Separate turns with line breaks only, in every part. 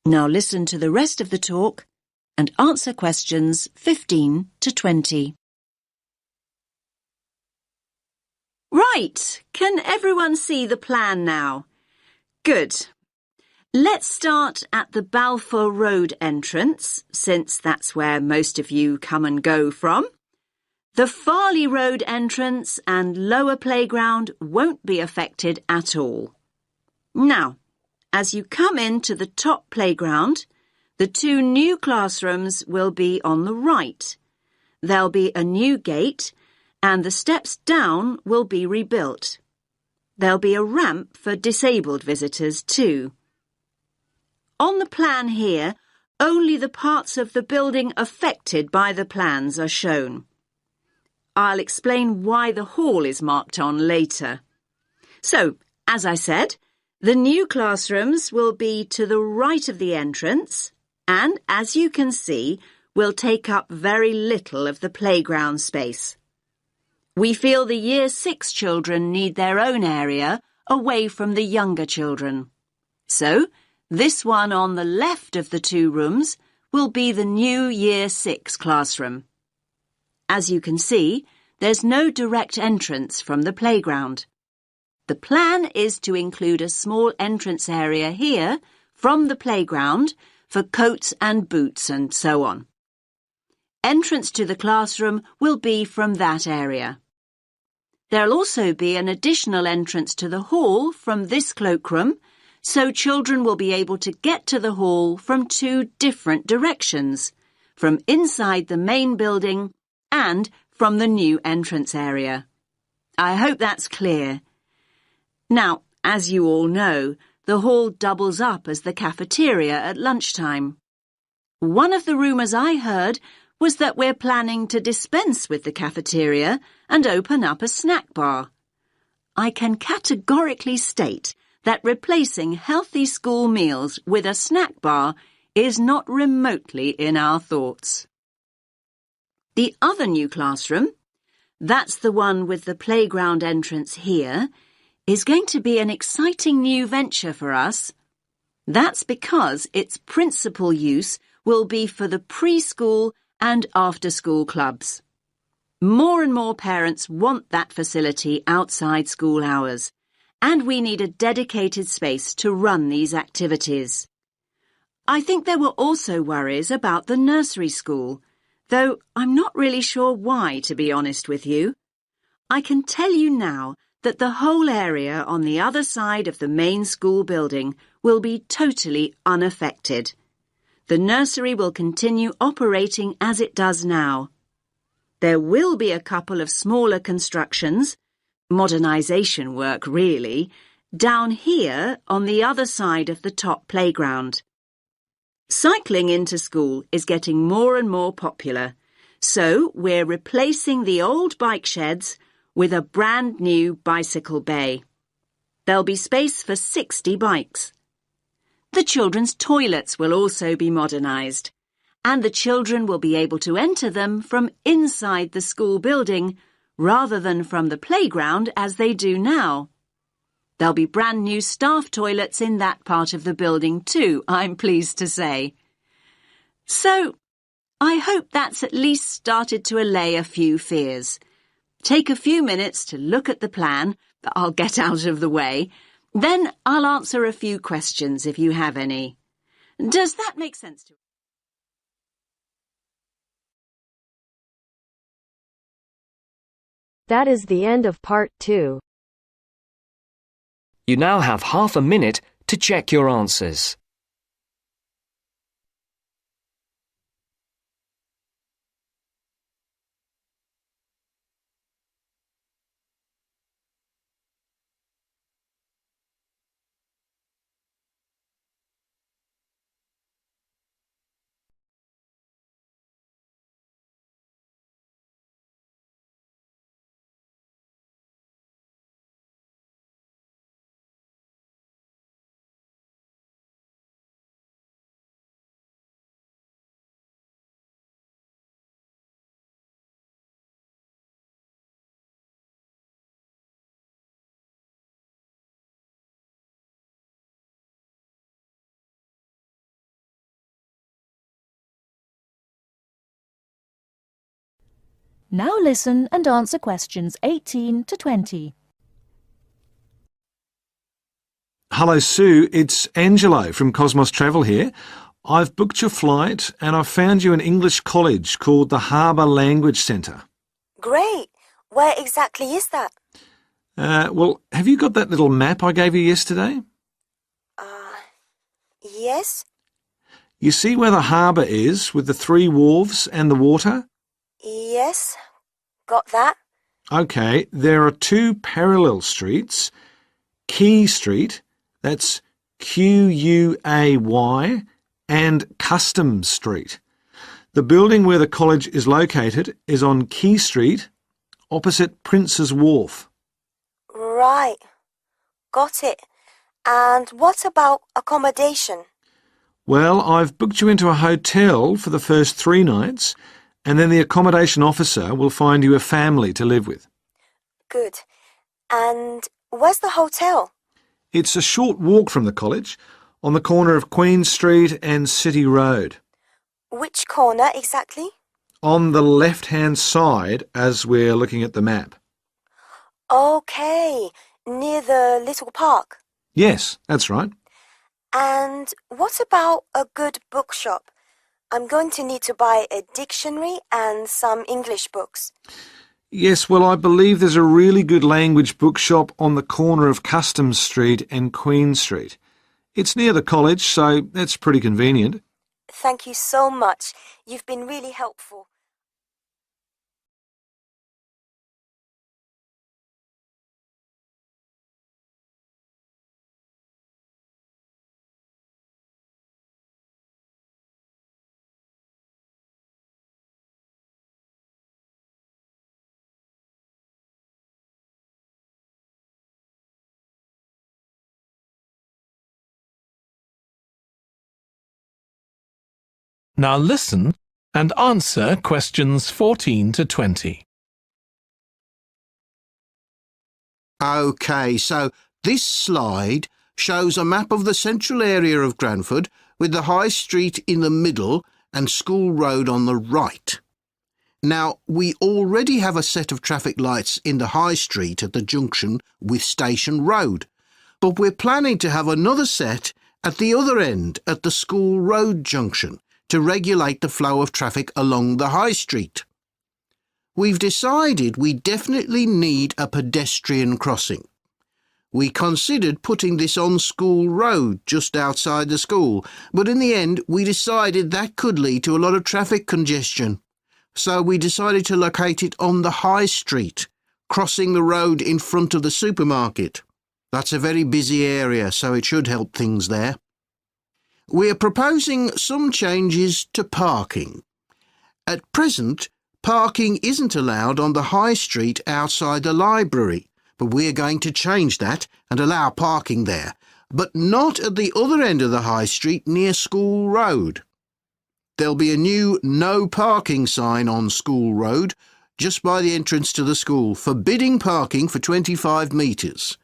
Now listen to the rest of the talk and answer questions 15 to 20. Right, can everyone see the plan now? Good. Let's start at the Balfour Road entrance, since that's where most of you come and go from. The Farley Road entrance and lower playground won't be affected at all. Now, as you come into the top playground, the 2 new classrooms will be on the right. There'll be a new gate and the steps down will be rebuilt. There'll be a ramp for disabled visitors too. On the plan here, only the parts of the building affected by the plans are shown. I'll explain why the hall is marked on later. So, as I said, the new classrooms will be to the right of the entrance and, as you can see, will take up very little of the playground space. We feel the Year 6 children need their own area away from the younger children. So, this one on the left of the 2 rooms will be the new Year 6 classroom. As you can see, there's no direct entrance from the playground. The plan is to include a small entrance area here from the playground for coats and boots and so on. Entrance to the classroom will be from that area. There'll also be an additional entrance to the hall from this cloakroom, so children will be able to get to the hall from 2 different directions, from inside the main building and from the new entrance area. I hope that's clear. Now, as you all know, the hall doubles up as the cafeteria at lunchtime. One of the rumours I heard was that we're planning to dispense with the cafeteria and open up a snack bar. I can categorically state that replacing healthy school meals with a snack bar is not remotely in our thoughts. The other new classroom, that's the one with the playground entrance here, is going to be an exciting new venture for us. That's because its principal use will be for the preschool and after-school clubs. More and more parents want that facility outside school hours, and we need a dedicated space to run these activities. I think there were also worries about the nursery school, though I'm not really sure why, to be honest with you. I can tell you now that the whole area on the other side of the main school building will be totally unaffected. The nursery will continue operating as it does now. There will be a couple of smaller constructions, modernisation work really, down here on the other side of the top playground. Cycling into school is getting more and more popular, so we're replacing the old bike sheds with a brand new bicycle bay. There'll be space for 60 bikes. The children's toilets will also be modernised, and the children will be able to enter them from inside the school building rather than from the playground as they do now. There'll be brand new staff toilets in that part of the building too, I'm pleased to say. So, I hope that's at least started to allay a few fears. Take a few minutes to look at the plan that I'll get out of the way. Then I'll answer a few questions if you have any. Does that make sense to you?
That is the end of part 2.
You now have half a minute to check your answers.
Now listen and answer questions 18 to 20.
Hello, Sue. It's Angelo from Cosmos Travel here. I've booked your flight and I've found you an English college called the Harbour Language Centre.
Great! Where exactly is that?
Well, have you got that little map I gave you yesterday?
Yes?
You see where the harbour is with the 3 wharves and the water?
Yes? Got that?
OK, there are 2 parallel streets. Quay Street, that's Quay, and Customs Street. The building where the college is located is on Quay Street, opposite Prince's Wharf.
Right. Got it. And what about accommodation?
Well, I've booked you into a hotel for the first 3 nights, and then the accommodation officer will find you a family to live with.
Good. And where's the hotel?
It's a short walk from the college, on the corner of Queen Street and City Road.
Which corner exactly?
On the left-hand side as we're looking at the map.
Okay, near the little park.
Yes, that's right.
And what about a good bookshop? I'm going to need to buy a dictionary and some English books.
Yes, well, I believe there's a really good language bookshop on the corner of Customs Street and Queen Street. It's near the college, so that's pretty convenient.
Thank you so much. You've been really helpful.
Now listen and answer questions 14 to 20.
OK, so this slide shows a map of the central area of Granford with the High Street in the middle and School Road on the right. Now, we already have a set of traffic lights in the High Street at the junction with Station Road, but we're planning to have another set at the other end at the School Road junction to regulate the flow of traffic along the High Street. We've decided we definitely need a pedestrian crossing. We considered putting this on School Road just outside the school, but in the end we decided that could lead to a lot of traffic congestion. So we decided to locate it on the High Street, crossing the road in front of the supermarket. That's a very busy area, so it should help things there. We're proposing some changes to parking. At present, parking isn't allowed on the High Street outside the library, but we're going to change that and allow parking there, but not at the other end of the High Street near School Road. There'll be a new no parking sign on School Road just by the entrance to the school, forbidding parking for 25 metres.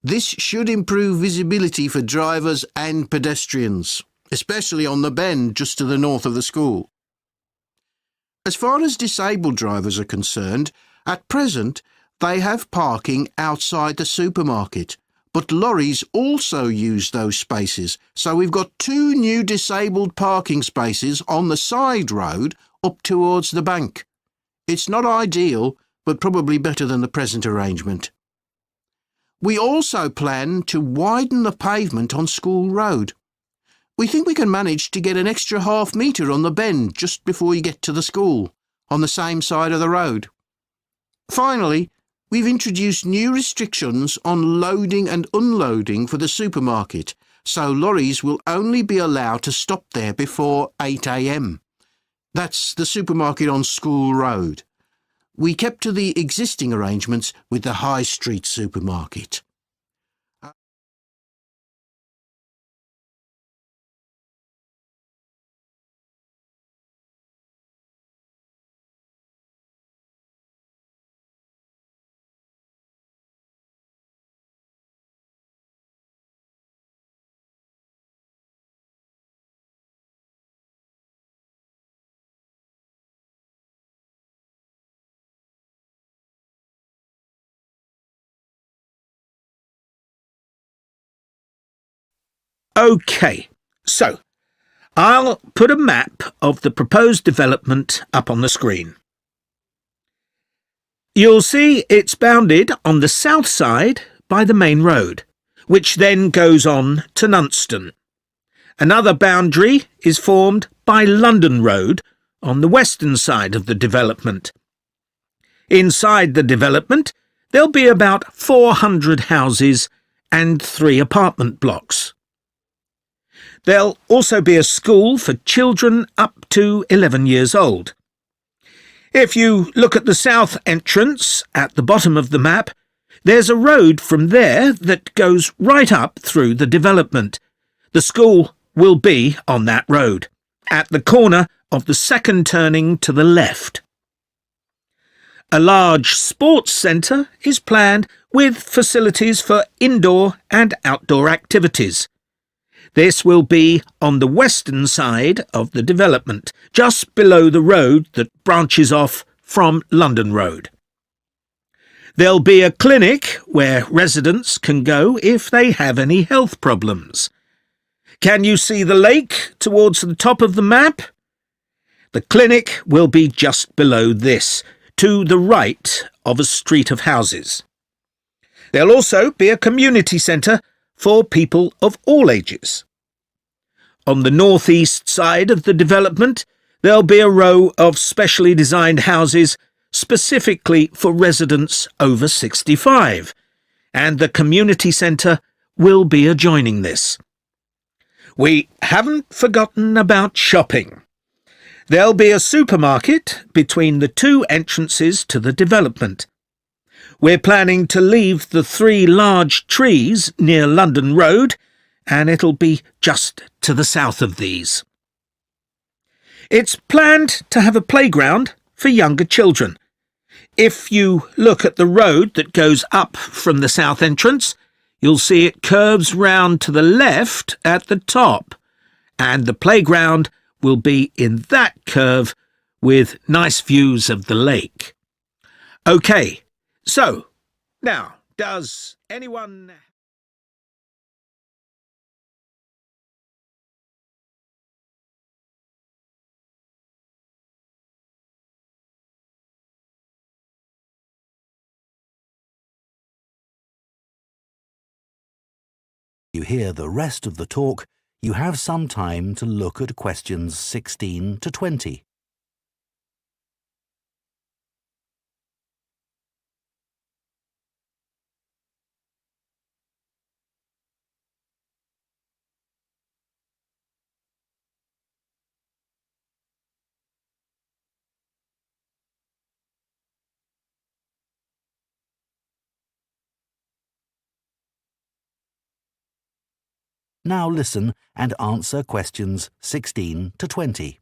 This should improve visibility for drivers and pedestrians, especially on the bend just to the north of the school. As far as disabled drivers are concerned, at present they have parking outside the supermarket, but lorries also use those spaces, so we've got 2 new disabled parking spaces on the side road up towards the bank. It's not ideal, but probably better than the present arrangement. We also plan to widen the pavement on School Road. We think we can manage to get an extra half metre on the bend just before you get to the school, on the same side of the road. Finally, we've introduced new restrictions on loading and unloading for the supermarket, so lorries will only be allowed to stop there before 8 a.m. That's the supermarket on School Road. We kept to the existing arrangements with the High Street supermarket.
OK, so I'll put a map of the proposed development up on the screen. You'll see it's bounded on the south side by the main road, which then goes on to Nunston. Another boundary is formed by London Road on the western side of the development. Inside the development, there'll be about 400 houses and 3 apartment blocks. There'll also be a school for children up to 11 years old. If you look at the south entrance at the bottom of the map, there's a road from there that goes right up through the development. The school will be on that road, at the corner of the second turning to the left. A large sports centre is planned with facilities for indoor and outdoor activities. This will be on the western side of the development, just below the road that branches off from London Road. There'll be a clinic where residents can go if they have any health problems. Can you see the lake towards the top of the map? The clinic will be just below this, to the right of a street of houses. There'll also be a community centre for people of all ages. On the northeast side of the development, there'll be a row of specially designed houses specifically for residents over 65, and the community centre will be adjoining this. We haven't forgotten about shopping. There'll be a supermarket between the 2 entrances to the development. We're planning to leave the 3 large trees near London Road, and it'll be just to the south of these. It's planned to have a playground for younger children. If you look at the road that goes up from the south entrance, you'll see it curves round to the left at the top, and the playground will be in that curve with nice views of the lake. OK, so now, does anyone...
You hear the rest of the talk, you have some time to look at questions 16 to 20. Now listen and answer questions 16 to 20.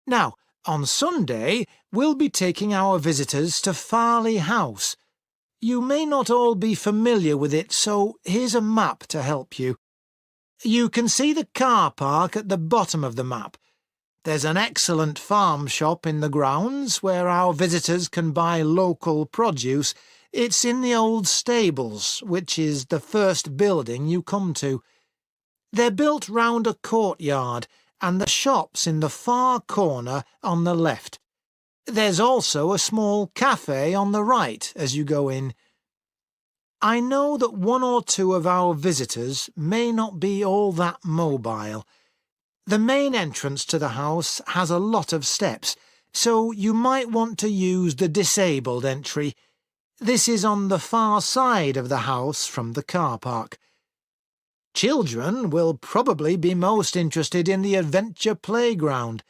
Now, on Sunday, we'll be taking our visitors to Farley House. You may not all be familiar with it, so here's a map to help you. You can see the car park at the bottom of the map. There's an excellent farm shop in the grounds where our visitors can buy local produce. It's in the old stables, which is the first building you come to. They're built round a courtyard, and the shop's in the far corner on the left. There's also a small cafe on the right as you go in. I know that 1 or 2 of our visitors may not be all that mobile. The main entrance to the house has a lot of steps, so you might want to use the disabled entry. This is on the far side of the house from the car park. Children will probably be most interested in the adventure playground.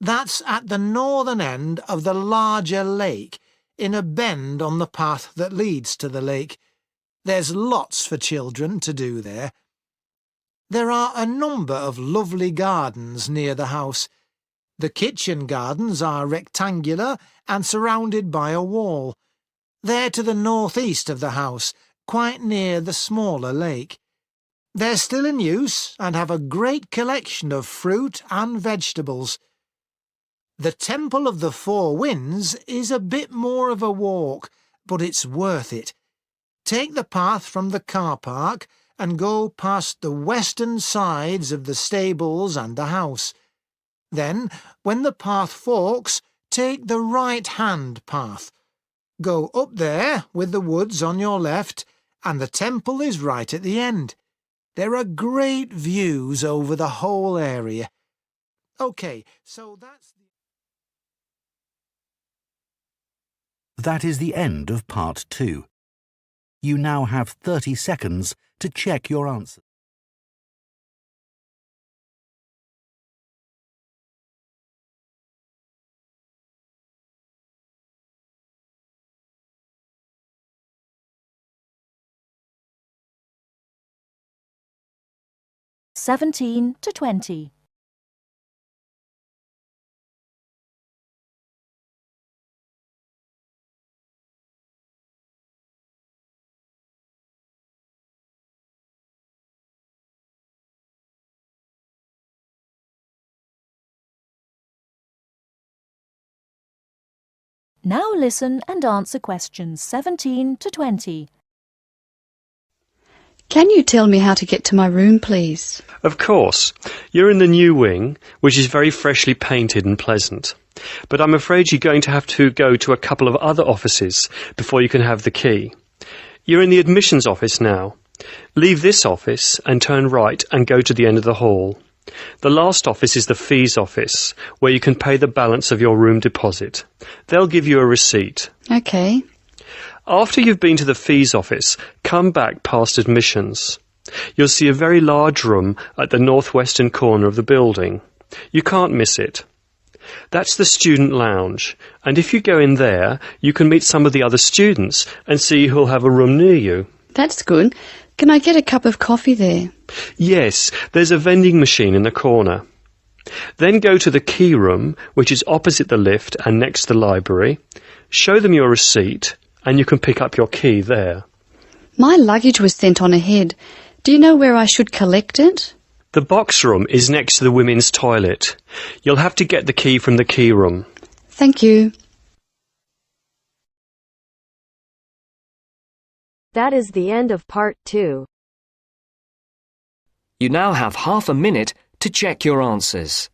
That's at the northern end of the larger lake, in a bend on the path that leads to the lake. There's lots for children to do there. There are a number of lovely gardens near the house. The kitchen gardens are rectangular and surrounded by a wall. They're to the northeast of the house, quite near the smaller lake. They're still in use and have a great collection of fruit and vegetables. The Temple of the Four Winds is a bit more of a walk, but it's worth it. take the path from the car park and go past the western sides of the stables and the house. Then, when the path forks, take the right-hand path. Go up there with the woods on your left, and the temple is right at the end. There are great views over the whole area. OK, so that's...
That is the end of part 2. You now have 30 seconds to check your answer.
(17 to 20). Now listen and answer questions 17 to 20.
Can you tell me how to get to my room, please?
Of course. You're in the new wing, which is very freshly painted and pleasant. But I'm afraid you're going to have to go to a couple of other offices before you can have the key. You're in the admissions office now. Leave this office and turn right and go to the end of the hall. The last office is the fees office, where you can pay the balance of your room deposit. They'll give you a receipt.
OK.
After you've been to the fees office, come back past admissions. You'll see a very large room at the northwestern corner of the building. You can't miss it. That's the student lounge, and if you go in there, you can meet some of the other students and see who'll have a room near you.
That's good. Can I get a cup of coffee there?
Yes, there's a vending machine in the corner. Then go to the key room, which is opposite the lift and next to the library. Show them your receipt, and you can pick up your key there.
My luggage was sent on ahead. Do you know where I should collect it?
The box room is next to the women's toilet. You'll have to get the key from the key room.
Thank you.
That is the end of part 2.
You now have half a minute to check your answers.